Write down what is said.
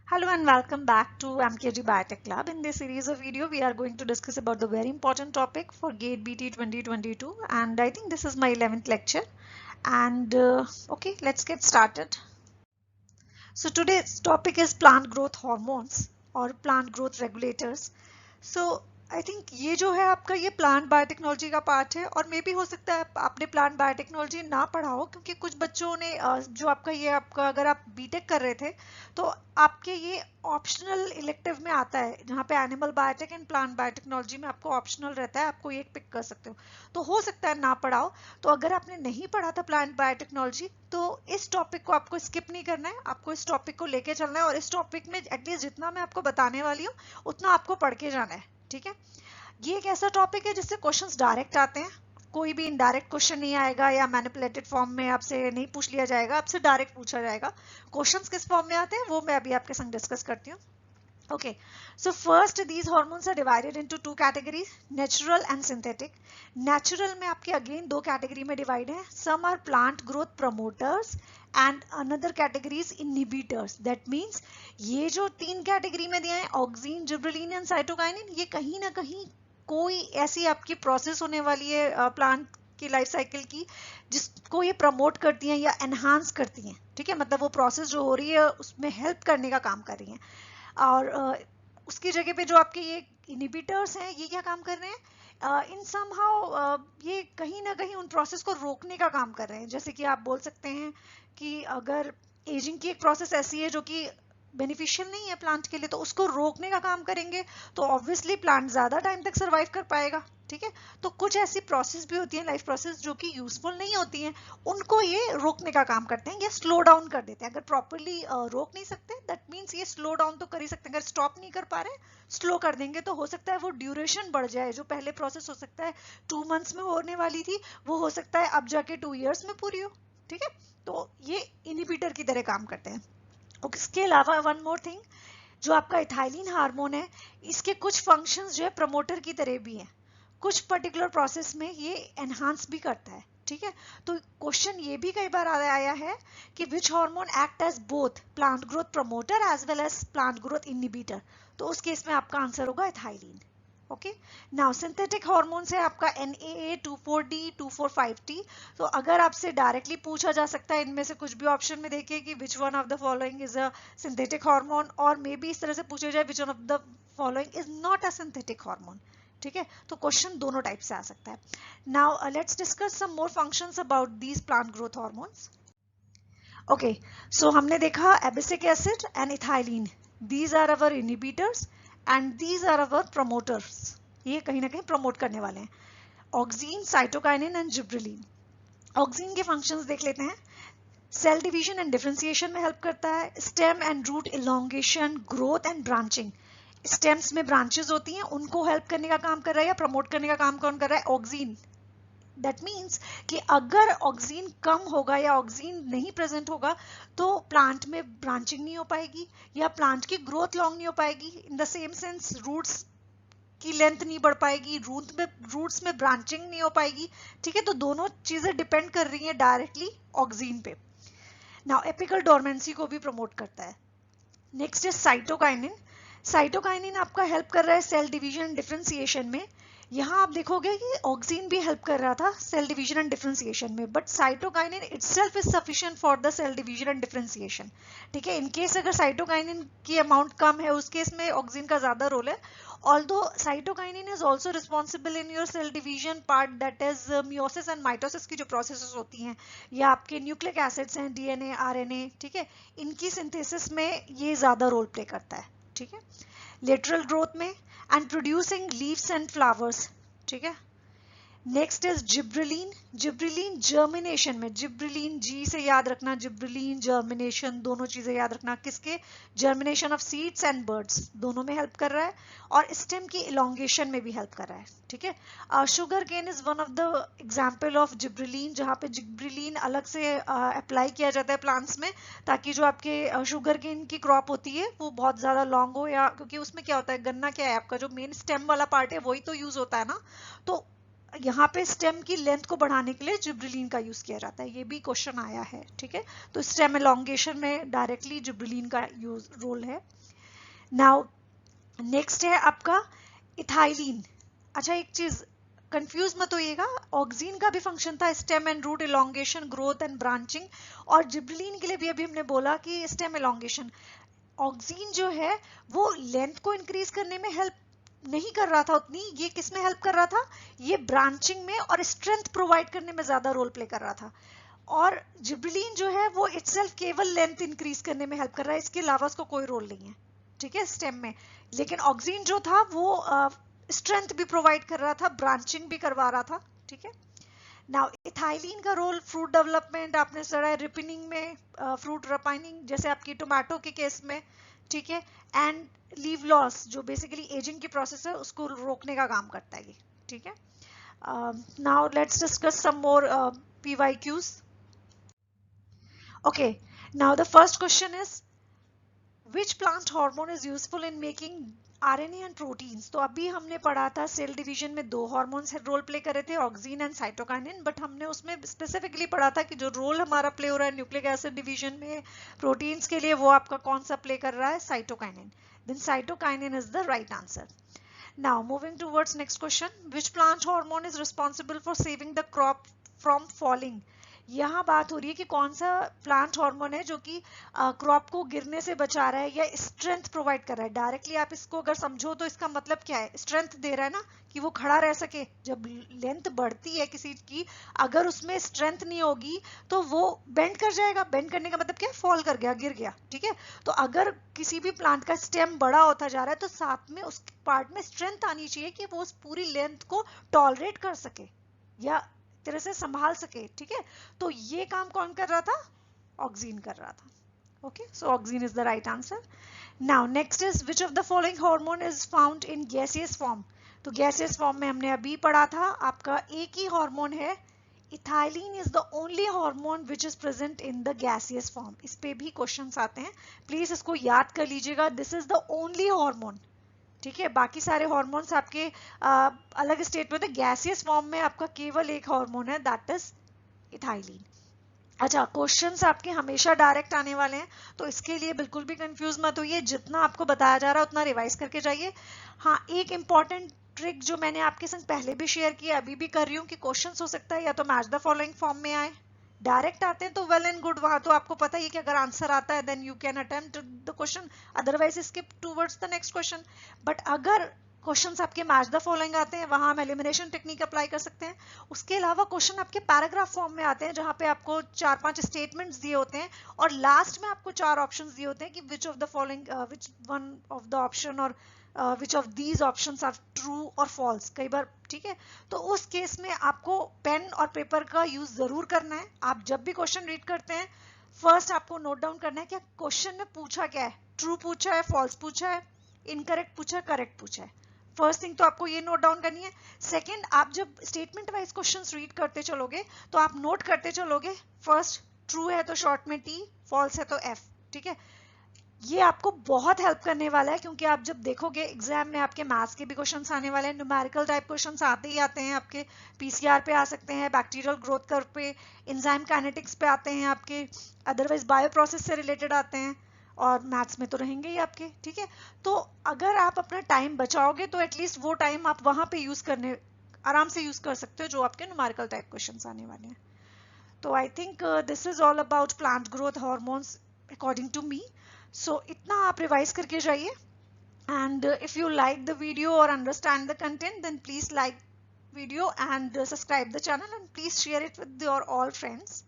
Hello and welcome back to MKG Biotech Lab. In this series of video, we are going to discuss about the very important topic for GATE BT 2022, and I think this is my 11th lecture. And okay, let's get started. So today's topic is plant growth hormones or plant growth regulators. So I think ये जो है आपका ये plant biotechnology का part है और मे भी हो सकता है आपने प्लांट बायोटेक्नोलॉजी ना पढ़ा हो क्योंकि कुछ बच्चों ने जो आपका अगर आप बीटेक कर रहे थे तो आपके ये ऑप्शनल इलेक्टिव में आता है जहाँ पे animal biotech and plant biotechnology में आपको ऑप्शनल रहता है, आपको एक पिक कर सकते हो। तो हो सकता है ना पढ़ा हो, तो अगर आपने नहीं पढ़ा था प्लांट बायोटेक्नोलॉजी तो इस टॉपिक को आपको स्किप नहीं करना है, आपको इस टॉपिक को लेके चलना है और इस टॉपिक में एटलीस्ट जितना मैं आपको बताने वाली हूँ उतना आपको पढ़ के जाना है। ठीक है, ये एक ऐसा टॉपिक है जिससे क्वेश्चंस डायरेक्ट आते हैं, कोई भी इनडायरेक्ट क्वेश्चन नहीं आएगा या मैनिपुलेटेड फॉर्म में आपसे नहीं पूछ लिया जाएगा, आपसे डायरेक्ट पूछा जाएगा। क्वेश्चंस किस फॉर्म में आते हैं वो मैं अभी आपके संग डिस्कस करती हूँ। Okay, so first these hormones are divided into two categories, natural and synthetic. Natural में आपके again दो category में divide है, some are plant growth promoters and another category is inhibitors. That means ये जो तीन category में दिया है ऑक्सीन, जिब्रेलिन एंड साइटोकाइनिन, ये कहीं ना कहीं कोई ऐसी आपकी प्रोसेस होने वाली है प्लांट की लाइफ साइकिल की जिसको ये प्रमोट करती हैं या एनहांस करती हैं। ठीक है, मतलब वो प्रोसेस जो हो रही है उसमें हेल्प करने का काम कर रही हैं। और उसकी जगह पे जो आपके ये इनहिबिटर्स हैं ये क्या काम कर रहे हैं, इन समहाउ ये कहीं ना कहीं उन प्रोसेस को रोकने का काम कर रहे हैं। जैसे कि आप बोल सकते हैं कि अगर एजिंग की एक प्रोसेस ऐसी है जो कि बेनिफिशियल नहीं है प्लांट के लिए तो उसको रोकने का काम करेंगे, तो ऑब्वियसली प्लांट ज्यादा टाइम तक सरवाइव कर पाएगा। ठीक है, तो कुछ ऐसी प्रोसेस भी होती है लाइफ प्रोसेस जो कि यूजफुल नहीं होती हैं, उनको ये रोकने का काम करते हैं या स्लो डाउन कर देते हैं। अगर प्रॉपरली रोक नहीं सकते दैट मीन्स ये स्लो डाउन तो कर ही सकते हैं, अगर स्टॉप नहीं कर पा रहे स्लो कर देंगे तो हो सकता है वो ड्यूरेशन बढ़ जाए। जो पहले प्रोसेस हो सकता है 2 मंथ्स में होने वाली थी वो हो सकता है अब जाके 2 years में पूरी हो। ठीक है, तो ये इनहिबिटर की तरह काम करते हैं। इसके अलावा वन मोर थिंग, जो आपका इथाइलिन हार्मोन है इसके कुछ फंक्शंस जो है प्रमोटर की तरह भी हैं, कुछ पर्टिकुलर प्रोसेस में ये एनहांस भी करता है। ठीक है, तो क्वेश्चन ये भी कई बार आया है कि which hormone act as both plant growth promoter as well as plant growth inhibitor, तो उस केस में आपका आंसर होगा ethylene. Okay, now synthetic hormones है आपका NAA24D 245T। तो अगर आपसे डायरेक्टली पूछा जा सकता है इनमें से कुछ भी ऑप्शन में देखिए कि विच one of the following is a synthetic hormone, और मे बी इस तरह से पूछा जाए विच one of the following is not a synthetic hormone. ठीक है, तो क्वेश्चन दोनों टाइप से आ सकता है। Now let's discuss some more functions about these plant growth hormones. Okay, so हमने देखा abscisic acid and ethylene, these are our inhibitors and these are our promoters, ये कहीं ना कहीं प्रमोट करने वाले हैं। Auxin, cytokinin and gibberellin. Auxin के फंक्शंस देख लेते हैं। सेल डिवीजन एंड डिफरेंशिएशन में हेल्प करता है, stem and root elongation, growth and branching. Stems में ब्रांचेस होती हैं उनको हेल्प करने का काम कर रहा है या प्रमोट करने का काम कौन कर रहा है, ऑक्सीन। दैट मीन्स कि अगर ऑक्सीन कम होगा या ऑक्सीन नहीं प्रेजेंट होगा तो प्लांट में ब्रांचिंग नहीं हो पाएगी या प्लांट की ग्रोथ लॉन्ग नहीं हो पाएगी। In the same sense roots की लेंथ नहीं बढ़ पाएगी, रूट्स में ब्रांचिंग नहीं हो पाएगी। ठीक है, तो दोनों चीजें डिपेंड कर रही हैं डायरेक्टली ऑक्सीन पे। नाउ एपिकल डोरमेंसी को भी प्रमोट करता है। Next is cytokinin. साइटोकाइनिन आपका हेल्प कर रहा है सेल डिवीजन डिफरेंशिएशन में। यहाँ आप देखोगे कि ऑक्सीन भी हेल्प कर रहा था सेल डिवीजन एंड डिफरेंशिएशन में, but cytokinin itself is sufficient for the cell division and differentiation. ठीक है, इनकेस अगर साइटोकाइनिन की अमाउंट कम है उस केस में ऑक्सीन का ज्यादा रोल है। Although cytokinin is also responsible in your cell division part, that is meiosis and mitosis की जो प्रोसेसेस होती हैं या आपके न्यूक्लिक एसिड्स हैं DNA RNA, ठीक है, इनकी सिंथेसिस में ये ज्यादा रोल प्ले करता है। ठीक है, लेटरल ग्रोथ में and producing leaves and flowers. ठीक है, next is gibberellin. Gibberellin germination में, जिब्रेलिन जी से याद रखना, जिब्रेलिन जर्मिनेशन दोनों चीजें याद रखना, किसके, germination of seeds and birds दोनों में हेल्प कर रहा है और स्टेम की इलोंगेशन में भी हेल्प कर रहा है। ठीक है, sugar cane is one of the example of gibberellin, जहाँ पे जिब्रेलिन अलग से अप्लाई किया जाता है प्लांट्स में ताकि जो आपके शुगर केन की क्रॉप होती है वो बहुत ज्यादा लॉन्ग हो, या क्योंकि उसमें क्या होता है, गन्ना क्या है आपका जो मेन स्टेम वाला पार्ट है वही तो यूज होता है ना, तो यहाँ पे स्टेम की लेंथ को बढ़ाने के लिए जिब्रेलिन का यूज किया जाता है, ये भी क्वेश्चन आया है, ठीक है। तो स्टेम एलोंगेशन में डायरेक्टली जिब्रेलिन का यूज रोल है। नाउ नेक्स्ट है आपका इथाइलिन। अच्छा एक चीज कंफ्यूज मत होइएगा, ऑक्सीन का भी फंक्शन था stem and root elongation, growth and branching, और जिब्रेलिन के लिए भी अभी हमने बोला कि स्टेम एलोंगेशन। ऑक्सीन जो है वो लेंथ को इंक्रीज करने में हेल्प नहीं कर रहा था उतनी, ये किस में हेल्प कर रहा था, ये ब्रांचिंग में और स्ट्रेंथ प्रोवाइड करने में ज्यादा रोल प्ले कर रहा था। और जिब्रेलिन जो है वो इटसेल्फ केवल लेंथ इंक्रीज करने में हेल्प कर रहा है, इसके अलावा उसको कोई रोल नहीं है, ठीक है, स्टेम में। लेकिन ऑक्सीन जो था वो स्ट्रेंथ भी प्रोवाइड कर रहा था, ब्रांचिंग भी करवा रहा था, ठीक है। नाउ इथाइलिन का रोल फ्रूट डेवलपमेंट आपने पढ़ा है, रिपनिंग में, फ्रूट रिपाइनिंग जैसे आपकी टोमेटो के केस में, ठीक है, एंड लीव लॉस जो बेसिकली एजिंग की प्रोसेस है उसको रोकने का काम करता है ये, ठीक है। Now let's discuss some more PYQs. Okay, now the first question is which plant hormone is useful in making RNA and proteins? तो अभी हमने पढ़ा था सेल डिवीजन में दो हार्मोन्स रोल प्ले कर रहे थे, ऑक्सीन एंड साइटोकाइनिन, बट हमने उसमें स्पेसिफिकली पढ़ा था कि जो रोल हमारा प्ले हो रहा है न्यूक्लिक एसिड डिवीजन में प्रोटीन्स के लिए, वो आपका कौन सा प्ले कर रहा है, cytokinin. Then cytokinin is the right answer. Now moving towards next question, which plant hormone is responsible for saving the crop from falling? यहाँ बात हो रही है कि कौन सा प्लांट हार्मोन है जो कि क्रॉप को गिरने से बचा रहा है या स्ट्रेंथ प्रोवाइड कर रहा है। डायरेक्टली आप इसको अगर समझो तो इसका मतलब क्या है, स्ट्रेंथ दे रहा है ना, कि वो खड़ा रह सके। जब लेंथ बढ़ती है किसी की, अगर उसमें स्ट्रेंथ नहीं होगी तो वो बेंड कर जाएगा। बेंड करने का मतलब क्या है, फॉल कर गया, गिर गया, ठीक है। तो अगर किसी भी प्लांट का स्टेम बड़ा होता जा रहा है तो साथ में उस पार्ट में स्ट्रेंथ आनी चाहिए कि वो उस पूरी लेंथ को टॉलरेट कर सके या तरह से संभाल सके, ठीक है। तो ये काम कौन कर रहा था, ऑक्सीन कर रहा था। Okay, so oxygen is the right answer. Now next is which of the following hormone is found in gaseous form? तो गैसियस फॉर्म में हमने अभी पढ़ा था, आपका एक ही हार्मोन है, ethylene is the only hormone which is present in the gaseous form. इस पे भी क्वेश्चंस आते हैं, प्लीज इसको याद कर लीजिएगा, this is the only hormone, ठीक है। बाकी सारे हार्मोन्स आपके अलग स्टेट में होते हैं, गैसियस फॉर्म में आपका केवल एक हार्मोन है, दैट इज इथाइलिन। अच्छा, क्वेश्चंस आपके हमेशा डायरेक्ट आने वाले हैं, तो इसके लिए बिल्कुल भी कंफ्यूज मत होइए, जितना आपको बताया जा रहा है उतना रिवाइज करके जाइए। हाँ, एक इंपॉर्टेंट ट्रिक जो मैंने आपके संग पहले भी शेयर किया, अभी भी कर रही हूँ, कि क्वेश्चंस हो सकता है या तो मैच द फॉलोइंग फॉर्म में आए, डायरेक्ट आते हैं तो वेल एंड गुड, वहां तो आपको पता ही कि अगर आंसर आता है then you can attempt the question, otherwise skip towards the next question. But अगर क्वेश्चंस आपके मैच द फॉलोइंग आते हैं, वहां हम एलिमिनेशन टेक्निक अप्लाई कर सकते हैं। उसके अलावा क्वेश्चन आपके पैराग्राफ फॉर्म में आते हैं, जहां पे आपको 4-5 स्टेटमेंट्स दिए होते हैं और लास्ट में आपको 4 ऑप्शंस दिए होते हैं कि which of the following, which one of the option और which of these options are true और फॉल्स, कई बार, ठीक है। तो उस केस में आपको पेन और पेपर का यूज जरूर करना है। आप जब भी क्वेश्चन रीड करते हैं, फर्स्ट आपको नोट डाउन करना है कि क्वेश्चन में पूछा क्या है, ट्रू पूछा है, फॉल्स पूछा है, इनकरेक्ट पूछा है, करेक्ट पूछा है। फर्स्ट थिंग तो आपको ये नोट डाउन करनी है। सेकंड, आप जब स्टेटमेंट वाइज क्वेश्चंस रीड करते चलोगे तो आप नोट करते चलोगे, फर्स्ट ट्रू है तो शॉर्ट में टी, फॉल्स है तो एफ, ठीक है। ये आपको बहुत हेल्प करने वाला है, क्योंकि आप जब देखोगे एग्जाम में आपके मैथ्स के भी क्वेश्चंस आने वाले हैं, न्यूमेरिकल टाइप क्वेश्चंस आते ही आते हैं, आपके पीसीआर पे आ सकते हैं, बैक्टीरियल ग्रोथ कर्व पे, एंजाइम काइनेटिक्स पे आते हैं आपके, अदरवाइज बायो प्रोसेस से रिलेटेड आते हैं, और मैथ्स में तो रहेंगे ही आपके, ठीक है। तो अगर आप अपना टाइम बचाओगे तो एटलीस्ट वो टाइम आप वहां पे यूज करने, आराम से यूज कर सकते हो, जो आपके न्यूमेरिकल टाइप क्वेश्चंस आने वाले हैं। तो I think this is all about plant growth hormones according to me. So इतना आप रिवाइज करके जाइए, and if you like the video or understand the content, then please like video and subscribe the channel, and please share it with your all friends.